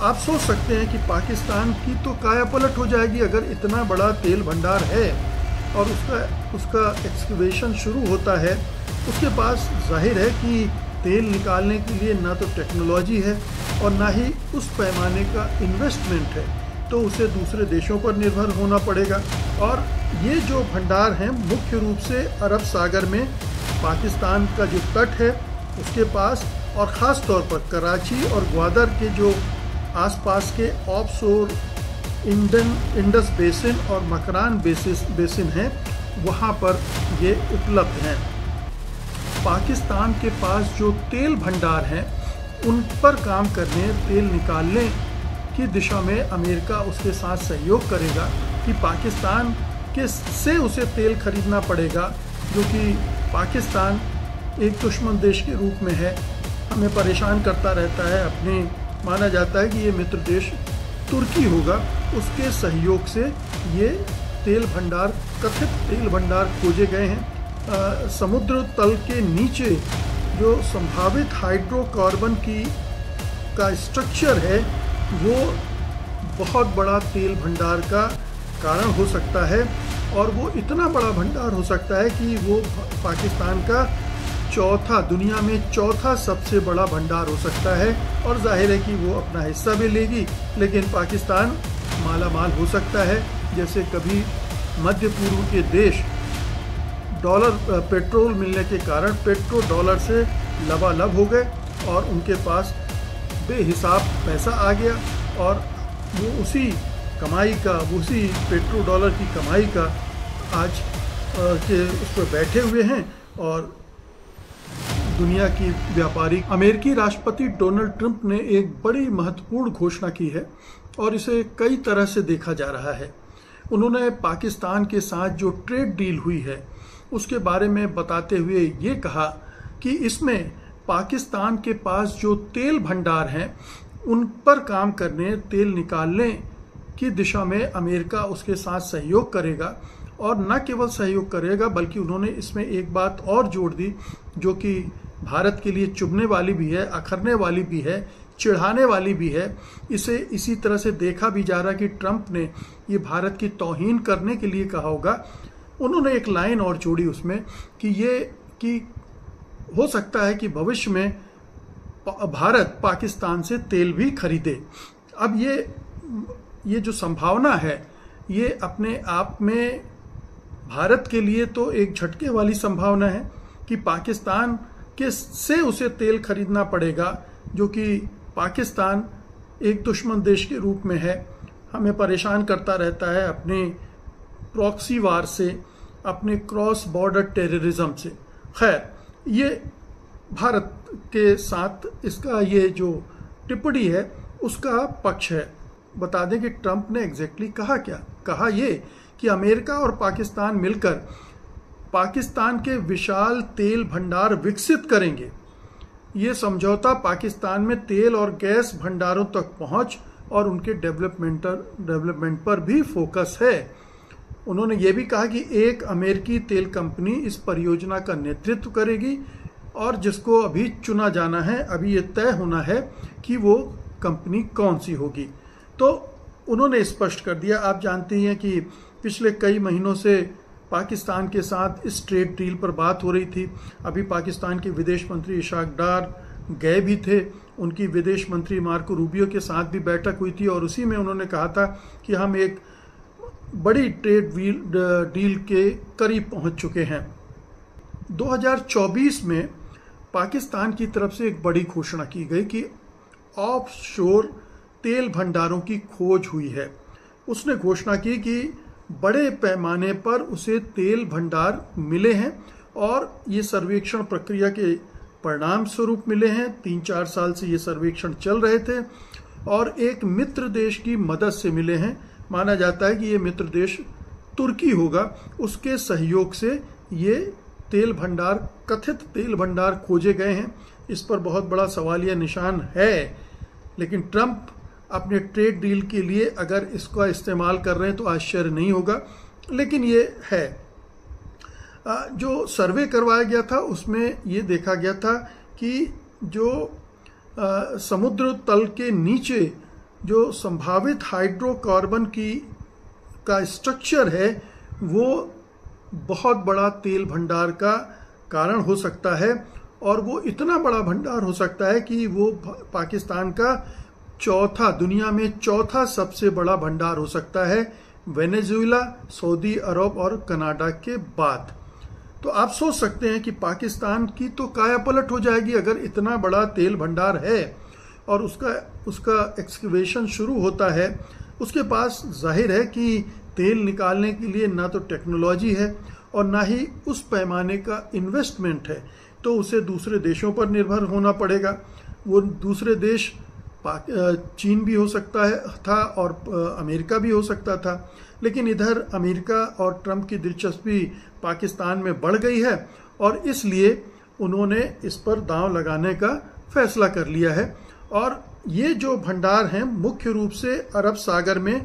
आप सोच सकते हैं कि पाकिस्तान की तो काया पलट हो जाएगी अगर इतना बड़ा तेल भंडार है और उसका एक्सकवेशन शुरू होता है। उसके पास जाहिर है कि तेल निकालने के लिए ना तो टेक्नोलॉजी है और ना ही उस पैमाने का इन्वेस्टमेंट है, तो उसे दूसरे देशों पर निर्भर होना पड़ेगा। और ये जो भंडार हैं मुख्य रूप से अरब सागर में पाकिस्तान का जो तट है उसके पास, और ख़ास तौर पर कराची और ग्वादर के जो आसपास के ऑफशोर इंडस बेसिन और मकरान बेसिन हैं वहाँ पर ये उपलब्ध हैं। पाकिस्तान के पास जो तेल भंडार हैं उन पर काम करने, तेल निकालने की दिशा में अमेरिका उसके साथ सहयोग करेगा कि पाकिस्तान के से उसे तेल खरीदना पड़ेगा, जो कि पाकिस्तान एक दुश्मन देश के रूप में है, हमें परेशान करता रहता है। अपने माना जाता है कि ये मित्र देश तुर्की होगा, उसके सहयोग से ये तेल भंडार, कथित तेल भंडार खोजे गए हैं। समुद्र तल के नीचे जो संभावित हाइड्रोकार्बन का स्ट्रक्चर है वो बहुत बड़ा तेल भंडार का कारण हो सकता है, और वो इतना बड़ा भंडार हो सकता है कि वो पाकिस्तान का दुनिया में चौथा सबसे बड़ा भंडार हो सकता है। और जाहिर है कि वो अपना हिस्सा भी लेगी, लेकिन पाकिस्तान माला माल हो सकता है, जैसे कभी मध्य पूर्व के देश पेट्रोल मिलने के कारण पेट्रो डॉलर से लबालब हो गए और उनके पास बेहिसाब पैसा आ गया, और वो उसी कमाई का, उसी पेट्रो डॉलर की कमाई का आज के उस पर बैठे हुए हैं। और दुनिया की व्यापारी अमेरिकी राष्ट्रपति डोनाल्ड ट्रंप ने एक बड़ी महत्वपूर्ण घोषणा की है और इसे कई तरह से देखा जा रहा है। उन्होंने पाकिस्तान के साथ जो ट्रेड डील हुई है उसके बारे में बताते हुए ये कहा कि इसमें पाकिस्तान के पास जो तेल भंडार हैं उन पर काम करने, तेल निकालने की दिशा में अमेरिका उसके साथ सहयोग करेगा, और न केवल सहयोग करेगा बल्कि उन्होंने इसमें एक बात और जोड़ दी जो कि भारत के लिए चुभने वाली भी है, अखरने वाली भी है, चिढ़ाने वाली भी है। इसे इसी तरह से देखा भी जा रहा कि ट्रंप ने ये भारत की तौहीन करने के लिए कहा होगा। उन्होंने एक लाइन और जोड़ी उसमें कि हो सकता है कि भविष्य में भारत पाकिस्तान से तेल भी खरीदे। अब ये जो संभावना है ये अपने आप में भारत के लिए तो एक झटके वाली संभावना है कि पाकिस्तान से उसे तेल खरीदना पड़ेगा, जो कि पाकिस्तान एक दुश्मन देश के रूप में है, हमें परेशान करता रहता है अपने प्रॉक्सी वार से, अपने क्रॉस बॉर्डर टेररिज्म से। खैर, ये भारत के साथ इसका ये जो टिप्पणी है उसका पक्ष है। बता दें कि ट्रंप ने एग्जैक्टली कहा क्या, कहा ये कि अमेरिका और पाकिस्तान मिलकर पाकिस्तान के विशाल तेल भंडार विकसित करेंगे। ये समझौता पाकिस्तान में तेल और गैस भंडारों तक पहुंच और उनके डेवलपमेंट पर भी फोकस है। उन्होंने ये भी कहा कि एक अमेरिकी तेल कंपनी इस परियोजना का नेतृत्व करेगी और जिसको अभी चुना जाना है, अभी ये तय होना है कि वो कंपनी कौन सी होगी। तो उन्होंने स्पष्ट कर दिया। आप जानते हैं कि पिछले कई महीनों से पाकिस्तान के साथ इस ट्रेड डील पर बात हो रही थी। अभी पाकिस्तान के विदेश मंत्री इशाक डार गए भी थे, उनकी विदेश मंत्री मार्को रूबियो के साथ भी बैठक हुई थी और उसी में उन्होंने कहा था कि हम एक बड़ी ट्रेड डील के करीब पहुंच चुके हैं। 2024 में पाकिस्तान की तरफ से एक बड़ी घोषणा की गई कि ऑफशोर तेल भंडारों की खोज हुई है। उसने घोषणा की कि बड़े पैमाने पर उसे तेल भंडार मिले हैं और ये सर्वेक्षण प्रक्रिया के परिणाम स्वरूप मिले हैं। 3-4 साल से ये सर्वेक्षण चल रहे थे और एक मित्र देश की मदद से मिले हैं। माना जाता है कि ये मित्र देश तुर्की होगा, उसके सहयोग से ये तेल भंडार, कथित तेल भंडार खोजे गए हैं। इस पर बहुत बड़ा सवालिया निशान है, लेकिन ट्रंप अपने ट्रेड डील के लिए अगर इसका इस्तेमाल कर रहे हैं तो आश्चर्य नहीं होगा, लेकिन ये है। जो सर्वे करवाया गया था उसमें ये देखा गया था कि जो समुद्र तल के नीचे जो संभावित हाइड्रोकार्बन का स्ट्रक्चर है वो बहुत बड़ा तेल भंडार का कारण हो सकता है, और वो इतना बड़ा भंडार हो सकता है कि वो पाकिस्तान का दुनिया में चौथा सबसे बड़ा भंडार हो सकता है, वेनेजुएला, सऊदी अरब और कनाडा के बाद। तो आप सोच सकते हैं कि पाकिस्तान की तो काया पलट हो जाएगी अगर इतना बड़ा तेल भंडार है और उसका एक्सकवेशन शुरू होता है। उसके पास जाहिर है कि तेल निकालने के लिए ना तो टेक्नोलॉजी है और ना ही उस पैमाने का इन्वेस्टमेंट है, तो उसे दूसरे देशों पर निर्भर होना पड़ेगा। वो दूसरे देश चीन भी हो सकता था और अमेरिका भी हो सकता था, लेकिन इधर अमेरिका और ट्रंप की दिलचस्पी पाकिस्तान में बढ़ गई है और इसलिए उन्होंने इस पर दांव लगाने का फैसला कर लिया है। और ये जो भंडार हैं मुख्य रूप से अरब सागर में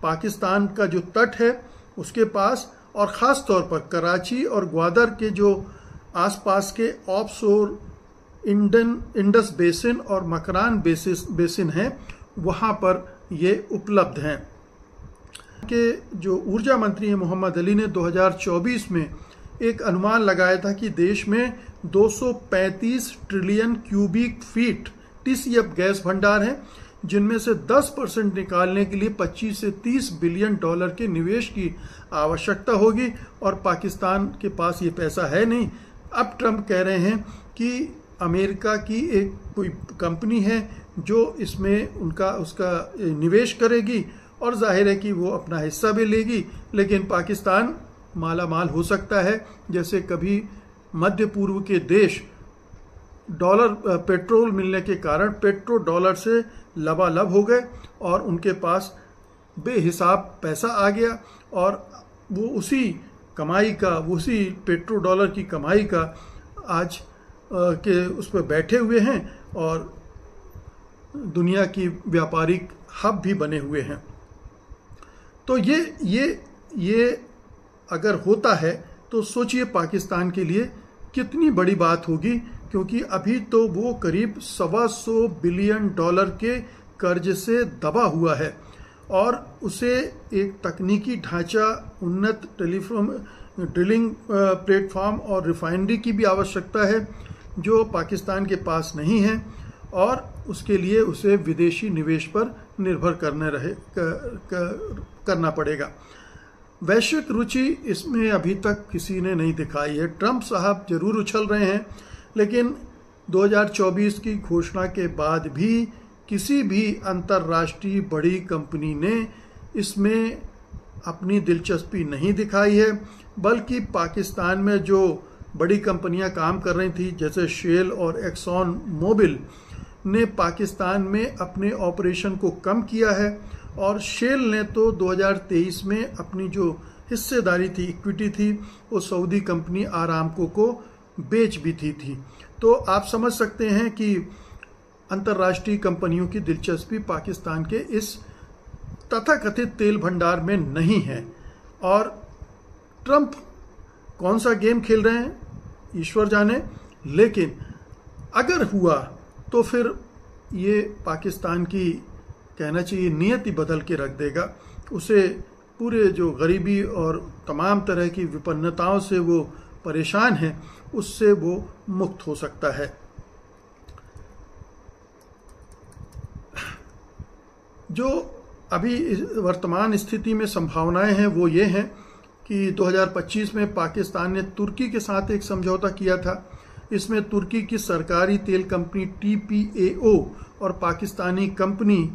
पाकिस्तान का जो तट है उसके पास, और ख़ास तौर पर कराची और ग्वादर के जो आसपास के ऑफशोर इंडस बेसिन और मकरान बेसिन हैं वहाँ पर ये उपलब्ध हैं। के जो ऊर्जा मंत्री हैं मोहम्मद अली ने 2024 में एक अनुमान लगाया था कि देश में 235 trillion cubic feet TCF gas भंडार हैं, जिनमें से 10% निकालने के लिए 25 से 30 बिलियन डॉलर के निवेश की आवश्यकता होगी, और पाकिस्तान के पास ये पैसा है नहीं। अब ट्रंप कह रहे हैं कि अमेरिका की एक कोई कंपनी है जो इसमें उसका निवेश करेगी और जाहिर है कि वो अपना हिस्सा भी लेगी, लेकिन पाकिस्तान माला माल हो सकता है जैसे कभी मध्य पूर्व के देश पेट्रोल मिलने के कारण पेट्रो डॉलर से लबालब हो गए और उनके पास बेहिसाब पैसा आ गया और वो उसी पेट्रो डॉलर की कमाई का आज के उस पर बैठे हुए हैं और दुनिया की व्यापारिक हब भी बने हुए हैं। तो ये अगर होता है तो सोचिए पाकिस्तान के लिए कितनी बड़ी बात होगी, क्योंकि अभी तो वो करीब 125 बिलियन डॉलर के कर्ज से दबा हुआ है और उसे एक तकनीकी ढांचा, उन्नत ड्रिलिंग प्लेटफॉर्म और रिफाइनरी की भी आवश्यकता है जो पाकिस्तान के पास नहीं है, और उसके लिए उसे विदेशी निवेश पर निर्भर करना पड़ेगा। वैश्विक रुचि इसमें अभी तक किसी ने नहीं दिखाई है। ट्रंप साहब जरूर उछल रहे हैं, लेकिन 2024 की घोषणा के बाद भी किसी भी अंतर्राष्ट्रीय बड़ी कंपनी ने इसमें अपनी दिलचस्पी नहीं दिखाई है, बल्कि पाकिस्तान में जो बड़ी कंपनियां काम कर रही थी जैसे शेल और एक्सॉन मोबिल ने पाकिस्तान में अपने ऑपरेशन को कम किया है, और शेल ने तो 2023 में अपनी जो हिस्सेदारी थी, इक्विटी थी, वो सऊदी कंपनी आरामको को बेच भी थी। तो आप समझ सकते हैं कि अंतर्राष्ट्रीय कंपनियों की दिलचस्पी पाकिस्तान के इस तथाकथित तेल भंडार में नहीं है। और ट्रंप कौन सा गेम खेल रहे हैं ईश्वर जाने, लेकिन अगर हुआ तो फिर ये पाकिस्तान की कहना चाहिए नियति बदल के रख देगा। उसे पूरे जो गरीबी और तमाम तरह की विपन्नताओं से वो परेशान है उससे वो मुक्त हो सकता है। जो अभी वर्तमान स्थिति में संभावनाएं हैं वो ये हैं कि 2025 में पाकिस्तान ने तुर्की के साथ एक समझौता किया था। इसमें तुर्की की सरकारी तेल कंपनी TPAO और पाकिस्तानी कंपनी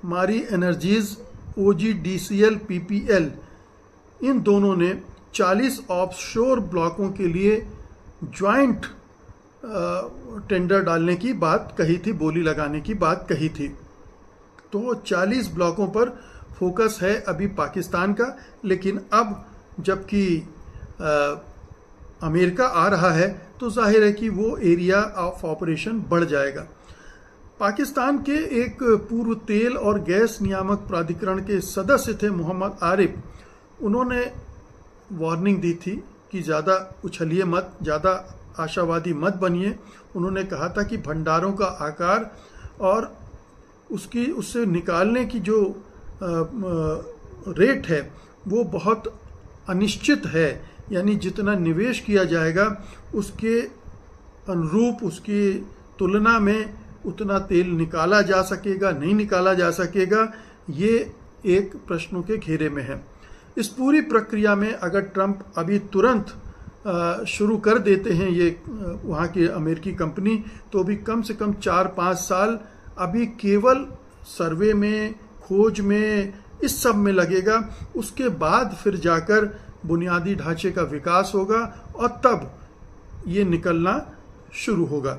मारी एनर्जीज OGDCL PPL, इन दोनों ने 40 ऑफशोर ब्लॉकों के लिए ज्वाइंट टेंडर डालने की बात कही थी, बोली लगाने की बात कही थी। तो 40 ब्लॉकों पर फोकस है अभी पाकिस्तान का, लेकिन अब जबकि अमेरिका आ रहा है तो जाहिर है कि वो एरिया ऑफ ऑपरेशन बढ़ जाएगा। पाकिस्तान के एक पूर्व तेल और गैस नियामक प्राधिकरण के सदस्य थे मोहम्मद आरिफ, उन्होंने वार्निंग दी थी कि ज़्यादा उछलिए मत, ज़्यादा आशावादी मत बनिए। उन्होंने कहा था कि भंडारों का आकार और उससे निकालने की जो रेट है वो बहुत अनिश्चित है। यानी जितना निवेश किया जाएगा उसके अनुरूप, उसकी तुलना में उतना तेल निकाला जा सकेगा, नहीं निकाला जा सकेगा, ये एक प्रश्नों के घेरे में है। इस पूरी प्रक्रिया में अगर ट्रंप अभी तुरंत शुरू कर देते हैं ये वहाँ की अमेरिकी कंपनी, तो भी कम से कम 4-5 साल अभी केवल सर्वे में, खोज में, इस सब में लगेगा। उसके बाद फिर जाकर बुनियादी ढांचे का विकास होगा और तब ये निकलना शुरू होगा।